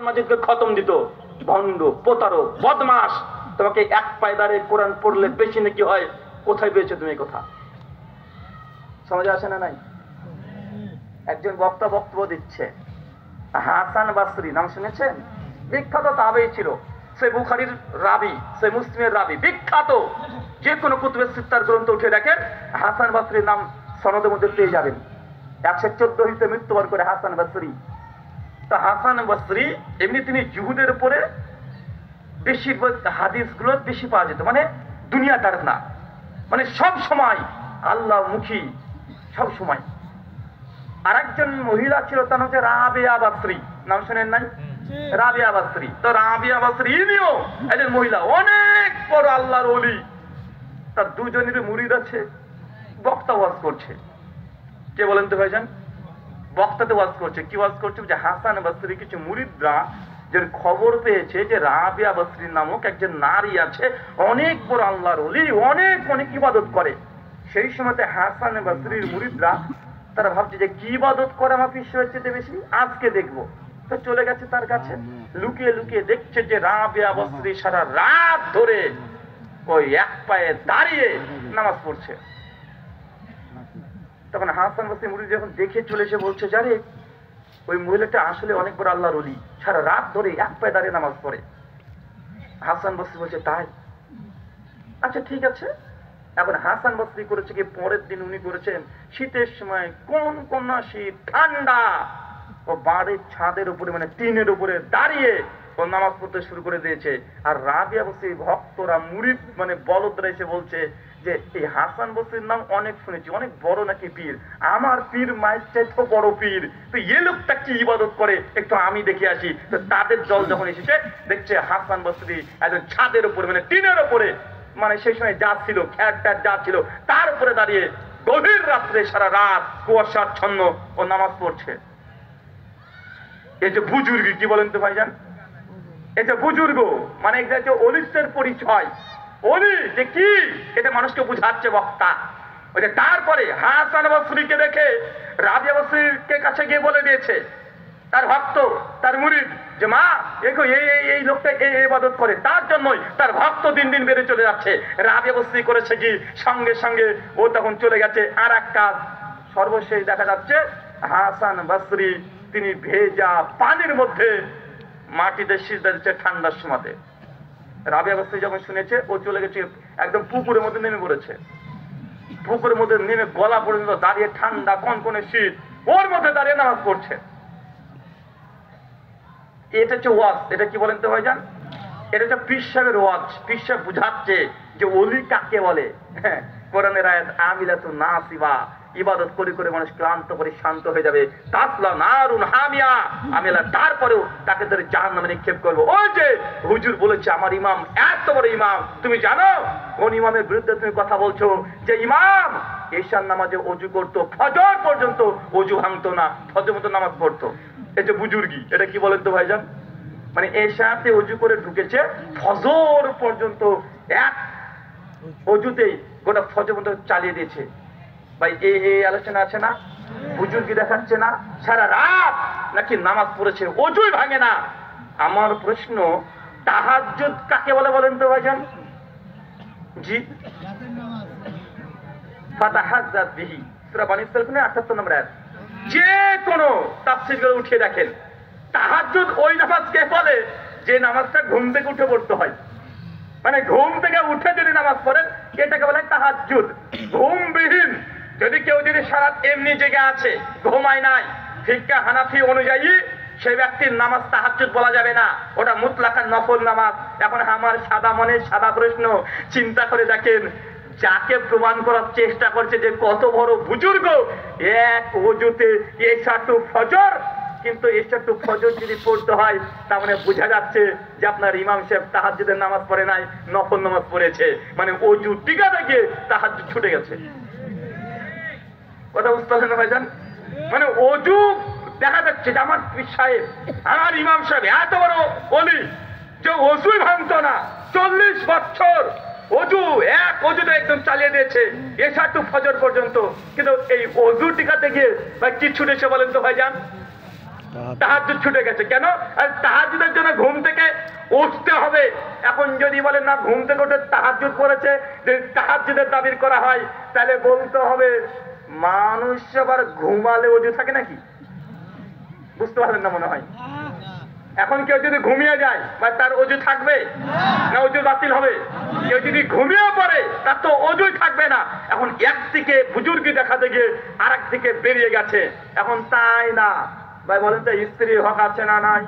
মাজিদকে খতম দিত, ভণ্ড, প্রতারক, বদমাস। তোমাকে এক পায়ে দাঁড়িয়ে কোরআন পড়লে বেশি নাকি হয়? কোথায় পেয়েছো তুমি কথা? সমাজে আসে না নাই? একজন বক্তা বক্তব্য দিচ্ছে, হাসান বাসরি নাম শুনেছেন? বিখ্যাত তাবেঈ ছিল, সে বুখারীর রাবি, সে মুসলিমের রাবি, বিখ্যাত। যে কোনো কুতুবে সিত্তার গ্রন্থ উঠে দেখেন, হাসান বাসরির নাম সনদের মধ্যে পেয়ে যাবেন। 114 হিজরিতে মৃত্যুবরণ করে হাসান বাসরি। তা হাসান বাসরি এমনি তিনি জুহুদের উপরে বেশিরভাগ হাদিসগুলো বেশি পাওয়া যেত, মানে দুনিয়াদার না, মানে সব সময় আল্লাহ মুখী, সব সময়। আর একজন মহিলা ছিল, তার নাম হচ্ছে রাবিয়া বাসরি, নাম শুনেন নাই? রাবিয়া বাসরি। তো রাবিয়া বাসরি ইনিও একজন মহিলা, অনেক বড় আল্লাহর ওলি। তার দুজনের মুরিদ আছে, বক্তা ওয়াজ করছে। কে বলেন তো ভাইজান? বক্তাতে ওয়াজ করছে। কি ওয়াজ করছে? যে হাসান বাসরি কিছু মুরিদরা যে খবর পেয়েছে যে রাবিয়া বাসরি নামক একজন নারী আছে, অনেক বড় আল্লাহর ওলি, অনেক অনেক ইবাদত করে। সেই সময়তে হাসান বাসরির মুরিদরা তারা ভাবছে যে কি ইবাদত করে আমার পিছনের চেয়ে বেশি, আজকে দেখবো। তো চলে গেছে তার কাছে, লুকিয়ে লুকিয়ে দেখছে যে রাবিয়া বাসরি সারা রাত ধরে ওই এক পায়ে দাঁড়িয়ে নামাজ পড়ছে। তখন হাসান বাসরি মুরিদ যখন দেখে চলে এসে বলছে, জারে ওই মহিলাটা আসলে অনেক বড় আল্লাহর ওলি, সারা রাত ধরে এক পায়ে দাঁড়িয়ে নামাজ পড়ে। হাসান বাসরি বলছে, তাই? আচ্ছা ঠিক আছে। এখন হাসান বাসরি করেছে কি, পরের দিন উনি করেছেন শীতের সময়, কোন কোন শীত, ঠান্ডা, ও বাড়ির ছাদের উপরে মানে টিনের উপরে দাঁড়িয়ে ও নামাজ পড়তে শুরু করে দিয়েছে। আর রাবিয়া বাসরি ভক্তরা মুরিদ মানে বলদরা এসে বলছে যে এই হাসান বাসরির নাম অনেক শুনেছি, অনেক বড় নাকি পীর, আমার পীর মায়ের চাইতে বড় পীর, তো এ লোকটা কি ইবাদত করে একটু আমি দেখে আসি। তো তাদের দল যখন এসেছে দেখছে হাসান বাসরি একজন ছাদের উপরে মানে টিনের উপরে, মানে সেই সময় যা ছিল খ্যাট যা ছিল তার উপরে দাঁড়িয়ে গভীর রাত্রে সারা রাত কুয়াশাচ্ছন্ন ও নামাজ পড়ছে। এই যে বুজুর্গ, কি বলেন তো ভাইজান? এই যে বুজুর্গ মানে এটা হচ্ছে অলিত্বের পরিচয়। অলি যে কি এটা মানুষকে বুঝাচ্ছে বক্তা। ওই যে তারপরে হাসান বাসরিকে দেখে রাবিয়া বাসরিকে কাছে গিয়ে বলে দিয়েছে তার ভক্ত, তার মুরিদ, যে মা দেখো এই লোকটা এই ইবাদত করে, তার জন্যই তার ভক্ত দিন দিন বেড়ে চলে যাচ্ছে। রাবিয়া বাসরি করেছে কি, সঙ্গে সঙ্গে ও তখন চলে গেছে আর এক কাজ। সর্বশেষ দেখা যাচ্ছে হাসান বাসরি তিনি ভেজা পানির মধ্যে মাটিতে সিজদা দিচ্ছে ঠান্ডার সময়তে। রাবিয়া বাসরি যখন শুনেছে, ও চলে গেছে একদম পুকুরের মধ্যে নেমে পড়েছে। পুকুরের মধ্যে নেমে গলা পর্যন্ত দাঁড়িয়ে, ঠান্ডা কনকনে শীত, ওর মধ্যে দাঁড়িয়ে নামাজ পড়ছে। এটা হচ্ছে ওয়াজ। এটা কি বলেন তো ভাইজান? এটা হচ্ছে পীর সাহেবের ওয়াজ। পীর সাহেব বুঝাচ্ছে যে ওলি কাকে বলে। হ্যাঁ, কোরআনের আয়াত, আমিলাতু নাসিবা, ইবাদত করে করে মানুষ ক্লান্ত করে শান্ত হয়ে যাবে, তাসলা নারুন হামিয়া, আমি আল্লাহ তারপরেও তাকে ধরে জাহান্নামে নিক্ষেপ করবো। ওই যে হুজুর বলেছে আমার ইমাম এত বড় ইমাম, তুমি জানো কোন ইমামের বিরুদ্ধে তুমি কথা বলছো? যে ইমাম ঈশার নামাজে অজু করতো, ফজর পর্যন্ত অজু ভাঙতো না, ফজর মতো নামাজ পড়তো। এই যে বুজুর্গি, এটা কি বলেন তো ভাইজান? মানে এশাতে অজু করে ঢুকেছে, ফজর পর্যন্ত এক অজুতেই গোটা ফজর মতো চালিয়ে দিয়েছে। ভাই এই আলোচনা আছে না? বুজুর্গি দেখাচ্ছে না? সারা রাত নাকি নামাজ পড়েছে, অজুই ভাঙে না। আমার প্রশ্ন, তাহাজ্জুদ কাকে বলে বলেন তো ভাইজান? জি, ফাতাহাজ্জাত বিহি, সূরা বানী ইসরাঈল 78 নম্বর আয়াত। যে কোনো তাফসীরগুলো উঠিয়ে দেখেন, তাহাজ্জুদ ওই নামাজকে বলে যে নামাজটা ঘুম থেকে উঠে পড়তে হয়। মানে ঘুম থেকে উঠে যদি নামাজ পড়েন এটাকে বলে তাহাজ্জুদ। ঘুমবিহীন যদি কেউ যদি সারা এমনি জেগে আছে, ঘুমায় নাই, ফিকহ হানাফি অনুযায়ী সেই ব্যক্তির নামাজ তাহাজ্জুদ বলা যাবে না, ওটা মুতলাকান নফল নামাজ। এখন আমার সাদা মনে সাদা প্রশ্ন, চিন্তা করে দেখেন, যাকে প্রমাণ করার চেষ্টা করছে যে কত বড় বুজুর্গ, এক ওজুতে এশা টু ফজর, কিন্তু এশা টু ফজর যদি পড়তে হয় তার মানে বোঝা যাচ্ছে যে আপনার ইমাম সাহেব তাহাজ্জুদের নামাজ পড়ে নাই, নফল নামাজ পড়েছে। মানে অজু টিকা থেকে তাহাজ্জুদ ছুটে গেছে। কথা বুঝতে পারলেন ভাইজান? মানে অজু দেখা যাচ্ছে যে আমার পীর সাহেব, আমার ইমাম সাহেব এত বড় ওলি যে অজুই ভাঙতো না, 40 বছর অজু এক অজুতে একদম চালিয়ে দিয়েছে এশা টু ফজর পর্যন্ত। কিন্তু এই অজু টিকাতে গিয়ে ভাই কি ছুটেছে বলেন তো ভাইজান? তাহাজ্জুদ ছুটে গেছে কেন? আর তাহাজ্জুদের জন্য ঘুম থেকে উঠতে হবে। এখন যদি বলে না ঘুম থেকে উঠে তাহাজ্জুদ করেছে, যদি তাহাজ্জুদের দাবির করা হয়, তাহলে বলতে হবে মানুষ আবার ঘুমালে অজু থাকে নাকি? বুঝতে পারলেন না মনে হয়। এখন কেউ যদি ঘুমিয়ে যায় বা তার অজু থাকবে না অজু বাতিল হবে? কেউ যদি ঘুমিয়ে পড়ে তার তো অজুই থাকবে না। এখন একদিকে বুজুর্গি দেখাতে গিয়ে আর একদিকে বেরিয়ে গেছে। এখন তাই না ভাই বলেন তো, স্ত্রীর হক আছে না নাই?